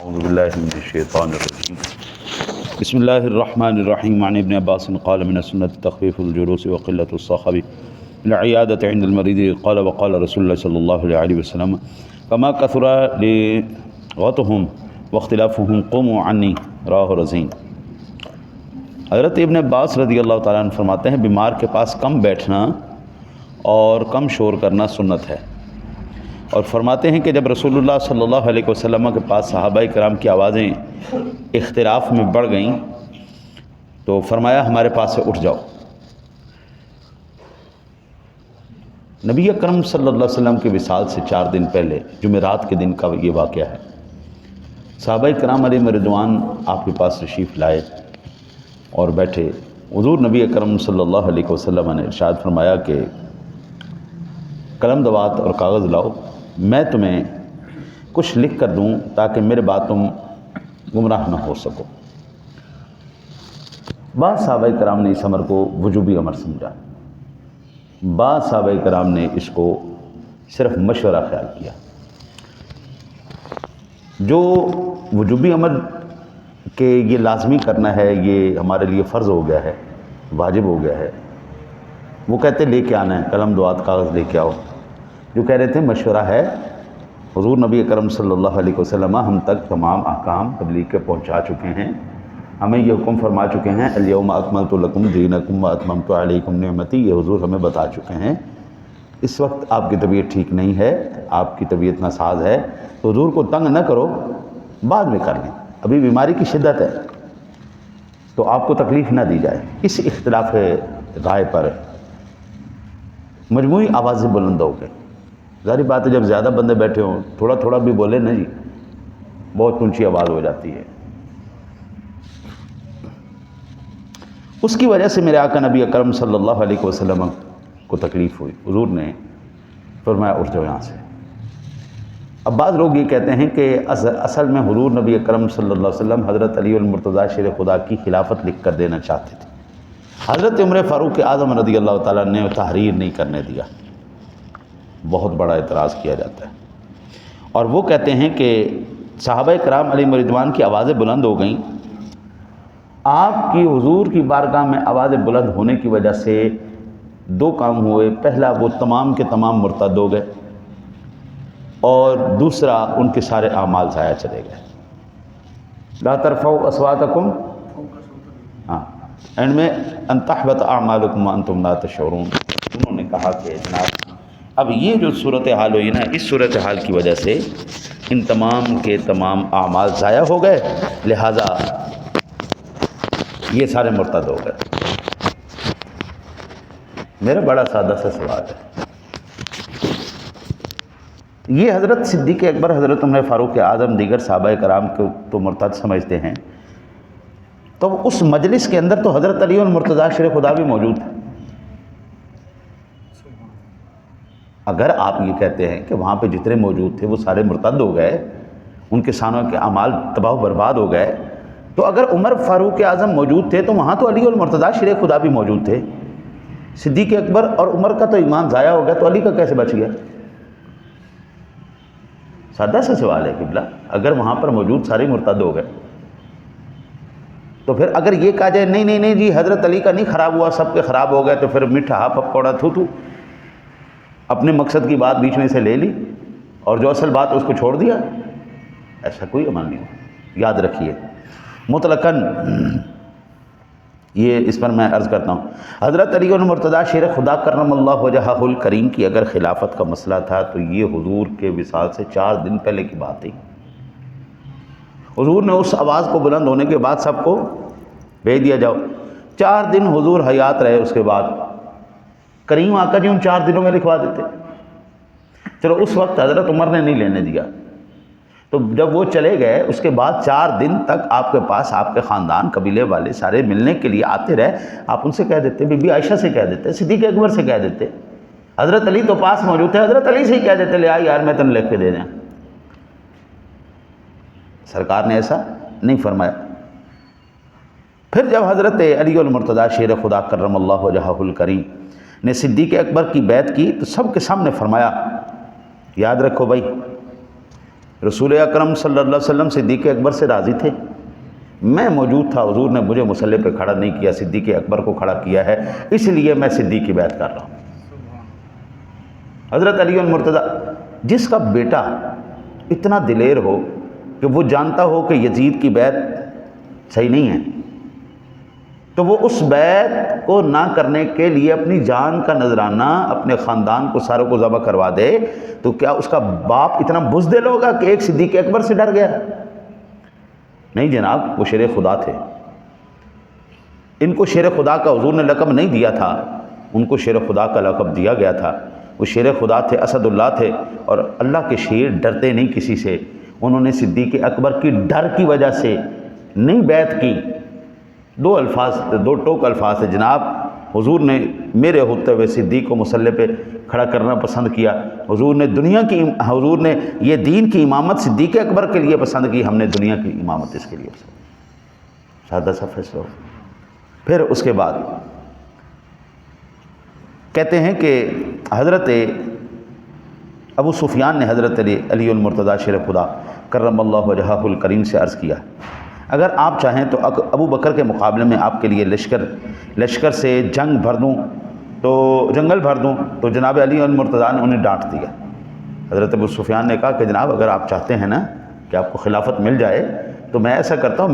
اعوذ باللہ من الشیطان الرجیم بسم اللہ الرحمن الرحیم عن ابن عباس قال من السنة تخفیف الجلوس وقلة الصخب العیادة عند المریض قال وقال رسول اللہ صلی اللہ علیہ وسلم فما کثر لغتهم واختلافهم قوموا عنی راہ رزین۔ حضرت ابن عباس رضی اللہ تعالیٰ عنہ فرماتے ہیں بیمار کے پاس کم بیٹھنا اور کم شور کرنا سنت ہے، اور فرماتے ہیں کہ جب رسول اللہ صلی اللہ علیہ وسلم کے پاس صحابہ کرام کی آوازیں اختلاف میں بڑھ گئیں تو فرمایا ہمارے پاس سے اٹھ جاؤ۔ نبی اکرم صلی اللہ علیہ وسلم کے وصال سے 4 دن پہلے جمعرات کے دن کا یہ واقعہ ہے۔ صحابہ کرام علیہ رضوان آپ کے پاس تشریف لائے اور بیٹھے۔ حضور نبی اکرم صلی اللہ علیہ وسلم نے ارشاد فرمایا کہ قلم دوات اور کاغذ لاؤ، میں تمہیں کچھ لکھ کر دوں تاکہ میرے بعد تم گمراہ نہ ہو سکو۔ بعض صحابہ کرام نے اس امر کو وجوبی امر سمجھا، بعض صحابہ کرام نے اس کو صرف مشورہ خیال کیا۔ جو وجوبی امر کہ یہ لازمی کرنا ہے، یہ ہمارے لیے فرض ہو گیا ہے، واجب ہو گیا ہے، وہ کہتے لے کے آنا ہے، قلم دوات کاغذ لے کے آؤ۔ جو کہہ رہے تھے مشورہ ہے، حضور نبی اکرم صلی اللہ علیہ وسلم ہم تک تمام احکام تبلیغ کے پہنچا چکے ہیں، ہمیں یہ حکم فرما چکے ہیں الیوم اکملت لکم دینکم واتممت علیکم نعمتی، یہ حضور ہمیں بتا چکے ہیں۔ اس وقت آپ کی طبیعت ٹھیک نہیں ہے، آپ کی طبیعت ناساز ہے، تو حضور کو تنگ نہ کرو، بعد میں کر لیں، ابھی بیماری کی شدت ہے تو آپ کو تکلیف نہ دی جائے۔ اس اختلاف رائے پر مجموعی آوازیں بلند ہو گئیں۔ ظاہری بات ہے جب زیادہ بندے بیٹھے ہوں، تھوڑا تھوڑا بھی بولے نا جی، بہت اونچی آواز ہو جاتی ہے۔ اس کی وجہ سے میرے آقا نبی اکرم صلی اللہ علیہ وسلم کو تکلیف ہوئی۔ حضور نے فرمایا اٹھ جاؤ یہاں سے۔ اب بعض لوگ یہ کہتے ہیں کہ اصل میں حضور نبی اکرم صلی اللہ علیہ وسلم حضرت علی المرتضیٰ شیر خدا کی خلافت لکھ کر دینا چاہتے تھے۔ حضرت عمر فاروق اعظم رضی اللہ تعالیٰ نے تحریر نہیں کرنے دیا، بہت بڑا اعتراض کیا جاتا ہے، اور وہ کہتے ہیں کہ صحابہ کرام علیہ رضوان کی آوازیں بلند ہو گئیں۔ آپ کی حضور کی بارگاہ میں آوازیں بلند ہونے کی وجہ سے 2 کام ہوئے۔ پہلا، وہ تمام کے تمام مرتد ہو گئے، اور دوسرا ان کے سارے اعمال ضائع چلے گئے۔ لا ترفعوا اصواتکم، اینڈ میں ان تحبط اعمالکم وانتم لا تشعرون، انہوں نے کہا کہ جناب اب یہ جو صورتحال ہوئی نا، اس صورتحال کی وجہ سے ان تمام کے تمام اعمال ضائع ہو گئے، لہٰذا یہ سارے مرتد ہو گئے۔ میرا بڑا سادہ سا سوال ہے، یہ حضرت صدیق اکبر، حضرت عمر فاروق اعظم، دیگر صحابہ کرام کو تو مرتد سمجھتے ہیں، تو اس مجلس کے اندر تو حضرت علی المرتضیٰ شیر خدا بھی موجود ہے۔ اگر آپ یہ کہتے ہیں کہ وہاں پہ جتنے موجود تھے وہ سارے مرتد ہو گئے، ان کے سانوں کے اعمال تباہ و برباد ہو گئے، تو اگر عمر فاروق اعظم موجود تھے تو وہاں تو علی المرتضیٰ شیر خدا بھی موجود تھے۔ صدیق اکبر اور عمر کا تو ایمان ضائع ہو گیا، تو علی کا کیسے بچ گیا؟ سادہ سا سوال ہے قبلہ، اگر وہاں پر موجود سارے مرتد ہو گئے تو پھر اگر یہ کہا جائے نہیں نہیں نہیں جی حضرت علی کا نہیں خراب ہوا، سب کے خراب ہو گئے، تو پھر میٹھا پکوڑا تھو اپنے مقصد کی بات بیچ میں سے لے لی اور جو اصل بات اس کو چھوڑ دیا، ایسا کوئی عمل نہیں ہو۔ یاد رکھیے مطلقاً یہ اس پر میں عرض کرتا ہوں، حضرت علی المرتضیٰ شیر خدا کرم اللہ وجہہ الکریم کی اگر خلافت کا مسئلہ تھا تو یہ حضور کے وصال سے 4 دن پہلے کی بات تھی۔ حضور نے اس آواز کو بلند ہونے کے بعد سب کو بھیج دیا جاؤ۔ 4 دن حضور حیات رہے، اس کے بعد کریم آقا جی ان 4 دنوں میں لکھوا دیتے۔ چلو اس وقت حضرت عمر نے نہیں لینے دیا، تو جب وہ چلے گئے اس کے بعد 4 دن تک آپ کے پاس آپ کے خاندان قبیلے والے سارے ملنے کے لیے آتے رہے۔ آپ ان سے کہہ دیتے، بی بی عائشہ سے کہہ دیتے، صدیق اکبر سے کہہ دیتے، حضرت علی تو پاس موجود تھے، حضرت علی سے ہی کہہ دیتے لے آ یار میں تمہیں لکھ کے دے دیں۔ سرکار نے ایسا نہیں فرمایا۔ پھر جب حضرت علی المرتضیٰ شیر خدا کرم اللہ وجہہ الکریم نے صدیق اکبر کی بیعت کی تو سب کے سامنے فرمایا، یاد رکھو بھائی رسول اکرم صلی اللہ علیہ وسلم صدیق اکبر سے راضی تھے. میں موجود تھا، حضور نے مجھے مصلی پہ کھڑا نہیں کیا، صدیق اکبر کو کھڑا کیا ہے، اس لیے میں صدیق کی بیعت کر رہا ہوں. حضرت علی المرتضیٰ جس کا بیٹا اتنا دلیر ہو کہ وہ جانتا ہو کہ یزید کی بیعت صحیح نہیں ہے، تو وہ اس بیعت کو نہ کرنے کے لیے اپنی جان کا نذرانہ اپنے خاندان کو ساروں کو ذبح کروا دے، تو کیا اس کا باپ اتنا بزدل ہوگا کہ ایک صدیق اکبر سے ڈر گیا؟ نہیں جناب، وہ شیر خدا تھے. ان کو شیر خدا کا حضور نے لقب نہیں دیا تھا، ان کو شیر خدا کا لقب دیا گیا تھا. وہ شیر خدا تھے، اسد اللہ تھے، اور اللہ کے شیر ڈرتے نہیں کسی سے. انہوں نے صدیق اکبر کی ڈر کی وجہ سے نہیں بیعت کی. دو ٹوک الفاظ تھے جناب. حضور نے میرے ہوتے ہوئے صدیق کو مصلی پہ کھڑا کرنا پسند کیا. حضور نے یہ دین کی امامت صدیق اکبر کے لیے پسند کی، ہم نے دنیا کی امامت اس کے لیے پسند کی. سادہ سا فیصلہ. پھر اس کے بعد کہتے ہیں کہ حضرت ابو سفیان نے حضرت علی المرتضیٰ شیر خدا کرم اللہ وجہہ الکریم سے عرض کیا، اگر آپ چاہیں تو ابو بکر کے مقابلے میں آپ کے لیے لشکر سے جنگل بھر دوں تو جناب علی المرتضیٰ نے انہیں ڈانٹ دیا. حضرت ابو سفیان نے کہا کہ جناب اگر آپ چاہتے ہیں نا کہ آپ کو خلافت مل جائے تو میں ایسا کرتا ہوں،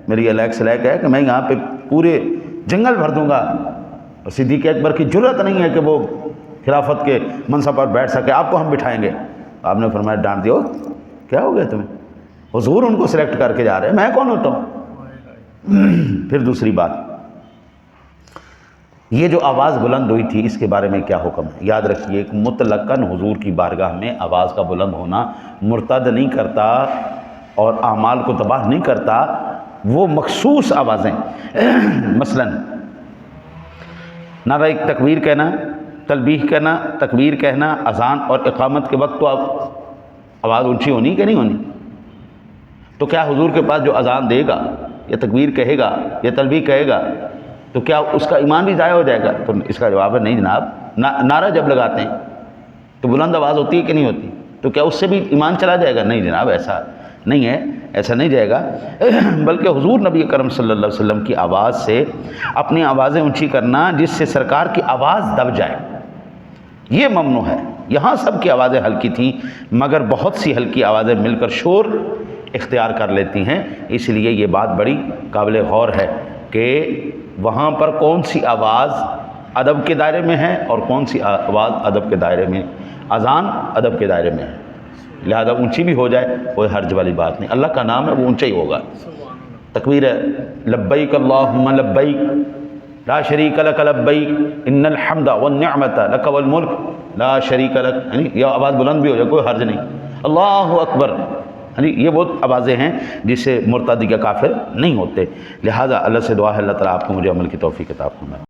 میری الیک سلیک ہے کہ میں یہاں پہ پورے جنگل بھر دوں گا، اور صدیق اکبر کی جرأت نہیں ہے کہ وہ خلافت کے منصب پر بیٹھ سکے، آپ کو ہم بٹھائیں گے. آپ نے فرمایا ڈانٹ دیو، کیا ہو گیا تمہیں؟ حضور ان کو سلیکٹ کر کے جا رہے ہیں، میں کون ہوتا ہوں؟ پھر دوسری بات، یہ جو آواز بلند ہوئی تھی اس کے بارے میں کیا حکم ہے؟ یاد رکھیے کہ مطلقاً حضور کی بارگاہ میں آواز کا بلند ہونا مرتد نہیں کرتا اور اعمال کو تباہ نہیں کرتا. وہ مخصوص آوازیں، مثلاً نعرہ تکبیر کہنا، تلبیح کہنا، تکبیر کہنا، اذان اور اقامت کے وقت تو آواز اونچی ہونی کہ نہیں ہونی؟ تو کیا حضور کے پاس جو اذان دے گا یا تکبیر کہے گا یا تلبیح کہے گا تو کیا اس کا ایمان بھی ضائع ہو جائے گا؟ تو اس کا جواب ہے نہیں جناب. نعرہ جب لگاتے ہیں تو بلند آواز ہوتی ہے کہ نہیں ہوتی؟ تو کیا اس سے بھی ایمان چلا جائے گا؟ نہیں جناب، ایسا نہیں ہے، ایسا نہیں جائے گا. بلکہ حضور نبی کرم صلی اللہ علیہ وسلم کی آواز سے اپنی آوازیں اونچی کرنا جس سے سرکار کی آواز دب جائے، یہ ممنوع ہے. یہاں سب کی آوازیں ہلکی تھیں مگر بہت سی ہلکی آوازیں مل کر شور اختیار کر لیتی ہیں. اس لیے یہ بات بڑی قابل غور ہے کہ وہاں پر کون سی آواز ادب کے دائرے میں ہے اور کون سی آواز ادب کے دائرے میں. اذان ادب کے دائرے میں ہے، لہذا اونچی بھی ہو جائے کوئی حرج والی بات نہیں. اللہ کا نام ہے، وہ اونچا ہی ہوگا. تکبیر ہے لبیک اللہم لبیک لا شریک لک لبیک ان الحمد والنعمت لک والملک لا شریک لک، یعنی یہ آواز بلند بھی ہو جائے کوئی حرج نہیں. اللہ اکبر، یہ وہ آوازیں ہیں جس سے مرتد یا کافر نہیں ہوتے. لہٰذا اللہ سے دعا ہے اللہ تعالیٰ آپ کو مجھے عمل کی توفیق عطا فرمائے.